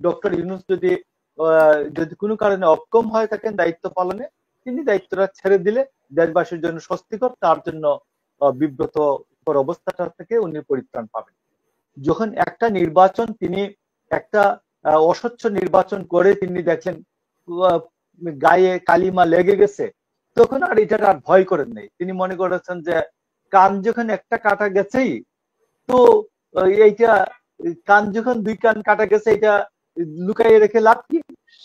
Doctor Yunus যদি যদি কোনো কারণে অক্ষম হয়ে থাকেন দায়িত্ব পালনে, তিনি দায়িত্বটা ছেড়ে দিলে দেশবাসীর জন্য স্বস্তিকর, তার জন্য বিব্রতকর অবস্থাটা থেকে উনি পরিত্রাণ পাবেন। যখন একটা নির্বাচন তিনি একটা অস্বচ্ছ নির্বাচন করে তিনি দেখলেন গায়ে কালিমা লেগে গেছে, তখন আর এটার আর ভয় করেন নাই। তিনি মনে করেছেন যে কান যখন একটা কাটা গেছেই, তো এইটা কান যখন দুই কান কাটা গেছে, এটা লুকাইয়ে রেখে লাভ কি,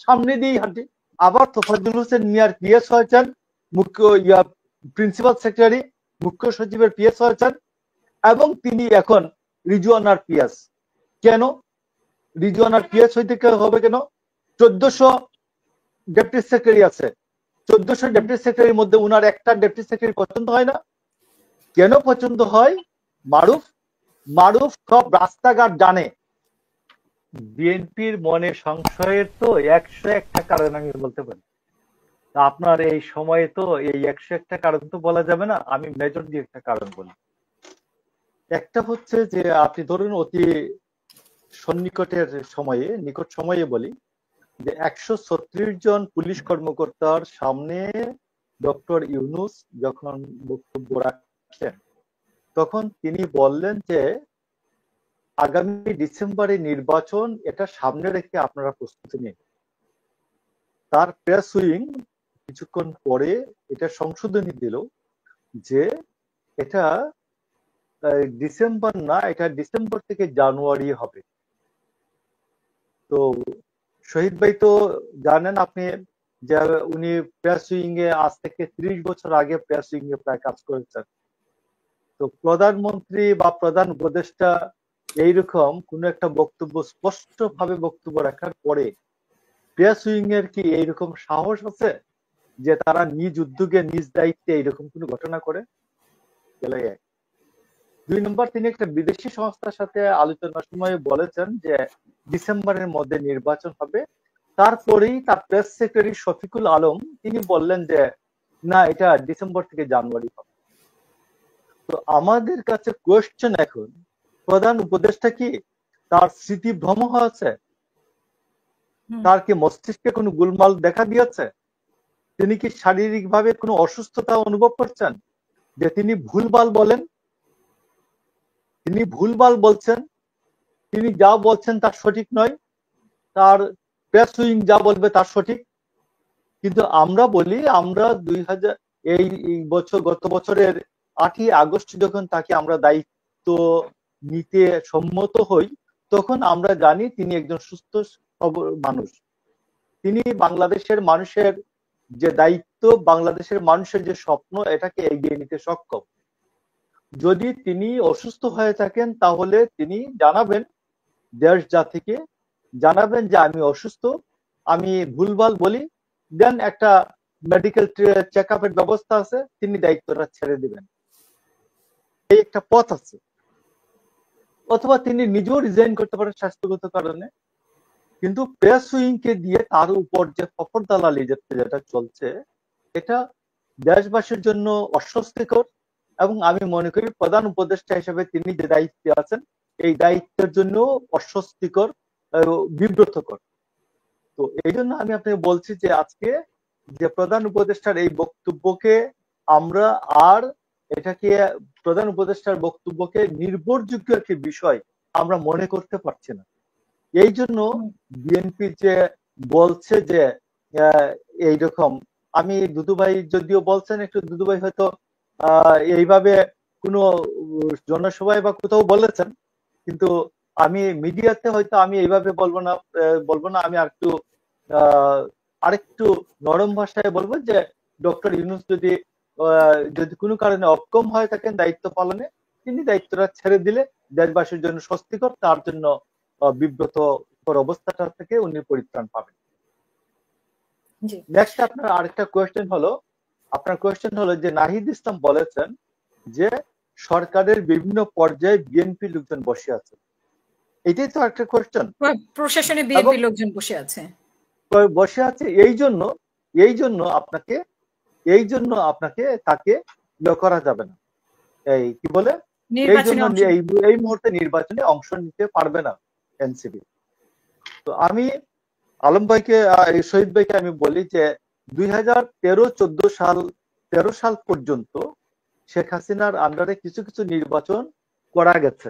সামনে দিয়েই হাঁটি। আবার তোফাজ্জল হোসেন মিয়ার পিএস হয়েছেন, মুখ্য প্রিন্সিপাল সেক্রেটারি, মুখ্য সচিবের পিএস হয়েছেন, এবং তিনি এখন রিজওয়ানার পিএস। কেন রিজওয়ানার পিএস হইতে হবে? কেন 1400 ডেপুটি সেক্রেটারি আছে, 1400 ডেপুটি সেক্রেটারির মধ্যে উনার একটা ডেপুটি সেক্রেটারি পছন্দ হয় না। কেন পছন্দ হয়? মারুফ সব রাস্তাঘাট জানে। বিএনপির মনে সংশয়ের তো 101টা কারণ আমি বলতে পারি। আপনার এই সময়ে তো এই 101টা কারণ তো বলা যাবে না, আমি মেজর দিয়ে একটা কারণ বলি। একটা হচ্ছে যে আপনি ধরুন অতি সন্নিকটের সময়ে, নিকট সময়ে বলি যে 136 জন পুলিশ কর্মকর্তার সামনে ডক্টর ইউনূস যখন বক্তব্য রাখলেন, তখন তিনি বললেন যে আগামী ডিসেম্বরে নির্বাচন, এটা সামনে রেখে আপনারা প্রস্তুতি নিন। তার প্রেস উইং কিছুক্ষণ পরে এটা সংশোধনী দিল যে এটা ডিসেম্বর না, এটা ডিসেম্বর থেকে জানুয়ারি হবে। তো শহীদ ভাই তো জানেন আপনি যে উনি প্রেস উইং এ আজ থেকে 30 বছর আগে প্রেস উইং এ প্রায় কাজ করেছেন। তো প্রধানমন্ত্রী বা প্রধান উপদেষ্টা এইরকম কোন একটা বক্তব্য স্পষ্টভাবে বক্তব্য রাখার পরে প্রেস উইং এর কি এইরকম সাহস আছে যে তারা নিজ উদ্যোগে নিজ দায়িত্বে এইরকম কোন ঘটনা করে? গেলে 2 নম্বর, তিনি একটা বিদেশি সংস্থার সাথে আলোচনার সময় বলেছেন যে ডিসেম্বরের মধ্যে নির্বাচন হবে। তারপরেই তার প্রেস সেক্রেটারি শফিকুল আলম তিনি বললেন যে না, এটা ডিসেম্বর থেকে জানুয়ারি হবে। তো আমাদের কাছে কোয়েশ্চেন এখন, প্রধান উপদেষ্টা কি তার স্মৃতি ভ্রম হয়েছে? তার কি মস্তিষ্কে কোনো গোলমাল দেখা দিয়েছে? তিনি কি শারীরিক ভাবে কোনো অসুস্থতা অনুভব করছেন যে তিনি ভুলভাল বলেন? তিনি ভুলভাল বলছেন, তিনি যা বলছেন তার সঠিক নয়, তার প্রেস উইং যা বলবে তার সঠিক। কিন্তু আমরা বলি, আমরা 2000 এই বছর, গত বছরের 8ই আগস্ট যখন তাকে আমরা দায়িত্ব নিতে সম্মত হই, তখন আমরা জানি তিনি একজন সুস্থ মানুষ। তিনি বাংলাদেশের মানুষের যে দায়িত্ব, বাংলাদেশের মানুষের যে স্বপ্ন, এটাকে এগিয়ে নিতে সক্ষম। যদি তিনি অসুস্থ হয়ে থাকেন তাহলে তিনি জানাবেন, দেশ জাতিকে জানাবেন যে আমি অসুস্থ, আমি ভুলভাল বলি, দেন একটা মেডিকেল চেক আপের ব্যবস্থা আছে, তিনি দায়িত্বটা ছেড়ে দিবেন, এই একটা পথ আছে। অথবা তিনি নিজেও রিজাইন করতে পারেন স্বাস্থ্যগত কারণে। কিন্তু প্রেস উইং কে দিয়ে তার উপর যে ফখর দালালি যেটা চলছে, এটা দেশবাসীর জন্য অস্বস্তিকর, এবং আমি মনে করি প্রধান উপদেষ্টা হিসেবে তিনি যে দায়িত্বে আছেন, এই দায়িত্বের জন্য অস্বস্তিকর, বিব্রতকর। তো এই জন্য আমি আপনাকে বলছি যে আজকে যে প্রধান উপদেষ্টার এই বক্তব্যকে আমরা আর এটাকে, প্রধান উপদেষ্টার বক্তব্যকে নির্ভরযোগ্য একটি বিষয় আমরা মনে করতে পারছি না। এই জন্য বিএনপি যে বলছে যে এইরকম, আমি দুদুভাই যদিও বলছেন, একটু দুদুভাই হয়তো এইভাবে কোনো জনসভায় বা কোথাও বলেছেন, কিন্তু আমি মিডিয়াতে হয়তো আমি এইভাবে বলবো না, আমি আরেকটু নরম ভাষায় বলবো যে ডক্টর ইউনূস যদি কোনো কারণে অক্ষম হয়ে থাকেন দায়িত্ব পালনে, তিনি দায়িত্বটা ছেড়ে দিলে দেশবাসীর জন্য স্বস্তিকর, তার জন্য বিব্রতকর অবস্থাটা থেকে উনি পরিত্রাণ পাবেন। নেক্সট আপনার আরেকটা কোয়েশ্চেন হলো যে নাহিদ ইসলাম বলেছেন যে সরকারের বিভিন্ন পর্যায়ে বিএনপি লোকজন বসে আছে। এটাই তো একটা কোয়েশ্চেন, প্রশাসনে বিএনপি লোকজন বসে আছে। এই জন্য আপনাকে তাকে করা যাবে না, এই কি বলে, এই জন্য এই মুহূর্তে নির্বাচনে অংশ নিতে পারবে না এনসিপি। তো আমি আলম ভাইকে শহীদ ভাইকে আমি বলি যে 2013 সাল পর্যন্ত শেখ হাসিনার আন্ডারে কিছু কিছু নির্বাচন করা গেছে,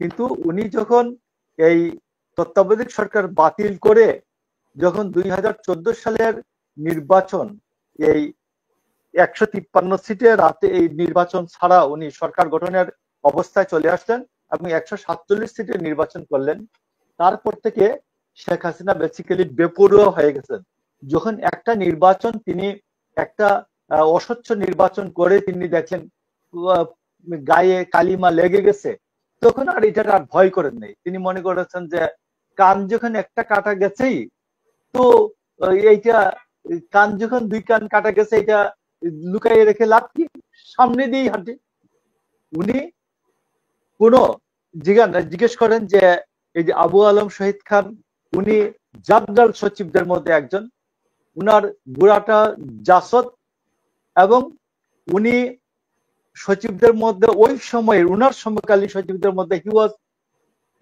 কিন্তু উনি যখন এই তত্ত্বাবধায়ক সরকার বাতিল করে যখন 2014 সালের নির্বাচন এই 153 সিটে রাতে এই নির্বাচন ছাড়া উনি সরকার গঠনের অবস্থায় চলে আসলেন এবং 147 সিটে নির্বাচন করলেন, তারপর থেকে শেখ হাসিনা বেসিক্যালি বেপরোয়া হয়ে গেছেন। যখন একটা নির্বাচন তিনি একটা অস্বচ্ছ নির্বাচন করে তিনি দেখলেন গায়ে কালিমা লেগে গেছে, তখন আর এটা আর ভয় করেন নাই। তিনি মনে করেছেন যে কান যখন একটা কাটা গেছেই, তো এইটা কান যখন 2 কান কাটা গেছে, এটা লুকাইয়ে রেখে লাভ কি, সামনে দিয়েই হাঁটে। উনি কোন জিজ্ঞেস করেন যে এই যে আবু আলম শহীদ খান, উনি জাবদার সচিবদের মধ্যে একজন, উনার বুড়াটা জাসদ, এবং উনি সচিবদের মধ্যে ওই সময়ের উনার সমকালীন সচিবদের মধ্যে হি ওয়াজ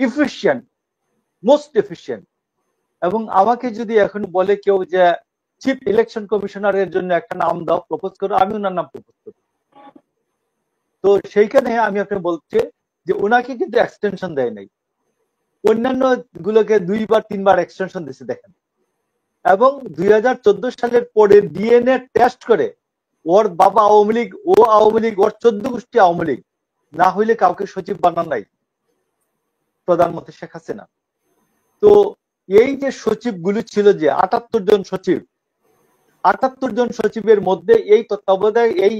ইফিশিয়েন্ট, মোস্ট এফিশিয়েন্ট। এবং আমাকে যদি এখন বলে কেউ যে চিফ ইলেকশন কমিশনারের জন্য একটা নাম দাও, প্রপোজ করো, আমি ওনার নাম প্রপোজ করি। তো সেইখানে আমি আপনি বলছি যে ওনাকে কিন্তু এক্সটেনশন দেয় নাই, অন্যান্য গুলোকে 2 বার 3 বার এক্সটেনশন দিচ্ছে দেখেন। এবং 2014 সালের পরে ডিএনএ টেস্ট করে ওর বাবা আওয়ামী লীগ, ও আওয়ামী লীগ, ওর 14 গোষ্ঠী আওয়ামী লীগ, না হইলে কাউকে সচিব বানান নাই প্রধানমন্ত্রী শেখ হাসিনা। তো এই যে সচিবগুলো ছিল, যে 78 জন সচিব, 78 জন সচিবের মধ্যে এই তত্ত্বাবধায়ক এই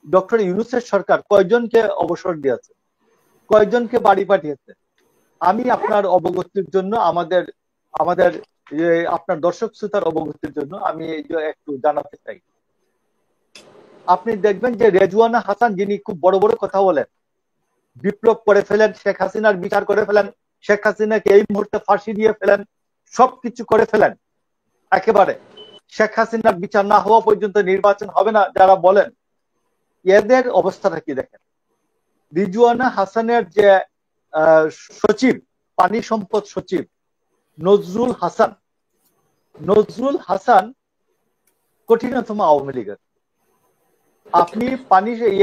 ডক্টর ইউনূসের সরকার কয়জনকে অবসর দিয়েছে, কয়জনকে বাড়ি পাঠিয়েছে? আমি আপনার অবগতির জন্য, আমাদের আপনার দর্শক শ্রোতার অবগতির জন্য আমি একটু জানাতে চাই। আপনি দেখবেন যে রেজওয়ানা হাসান, যিনি খুব বড় বড় কথা বলেন, বিপ্লব করে ফেলেন, শেখ হাসিনার বিচার করে ফেলেন, শেখ হাসিনাকে এই মুহূর্তে ফাঁসি দিয়ে ফেলেন, সবকিছু করে ফেলেন, একেবারে শেখ হাসিনার বিচার না হওয়া পর্যন্ত নির্বাচন হবে না যারা বলেন, এদের অবস্থাটা কি দেখেন। রিজওয়ানা হাসানের যে সচিব, পানি সম্পদ সচিব নজরুল হাসান কঠিনতম আওয়ামী লীগের। আপনি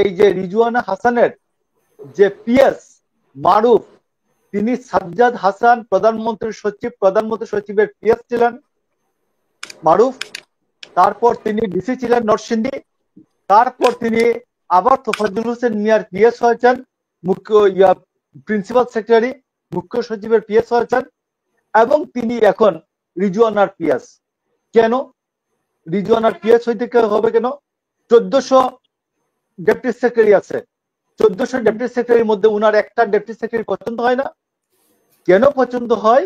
এই যে রিজওয়ানা হাসানের যে পিএস মারুফ, তিনি সাজ্জাদ হাসান প্রধানমন্ত্রী সচিবের পিএস ছিলেন মারুফ, তারপর তিনি ডিসি ছিলেন নরসিংদী, তারপর তিনি আবার তোফাজ্জল হোসেন মিয়ার পিএস হয়েছেন, প্রিন্সিপাল সেক্রেটারি, মুখ্য সচিবের পিএস হয়েছেন, এবং তিনি এখন রিজওয়ানার পিএস। কেন রিজওয়ানার পিএস হইতে হবে? কেন? 1400 ডেপুটি সেক্রেটারি আছে, 1400 ডেপুটি সেক্রেটারির মধ্যে উনার একটা ডেপুটি সেক্রেটারি পছন্দ হয় না। কেন পছন্দ হয়?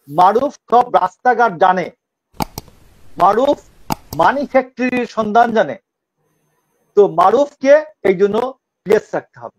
মারুফ সব রাস্তাঘাট জানে, মারুফ মানি ফ্যাক্টরির সন্ধান জানে। তো মারুফকে এই জন্য পিএস রাখতে হবে।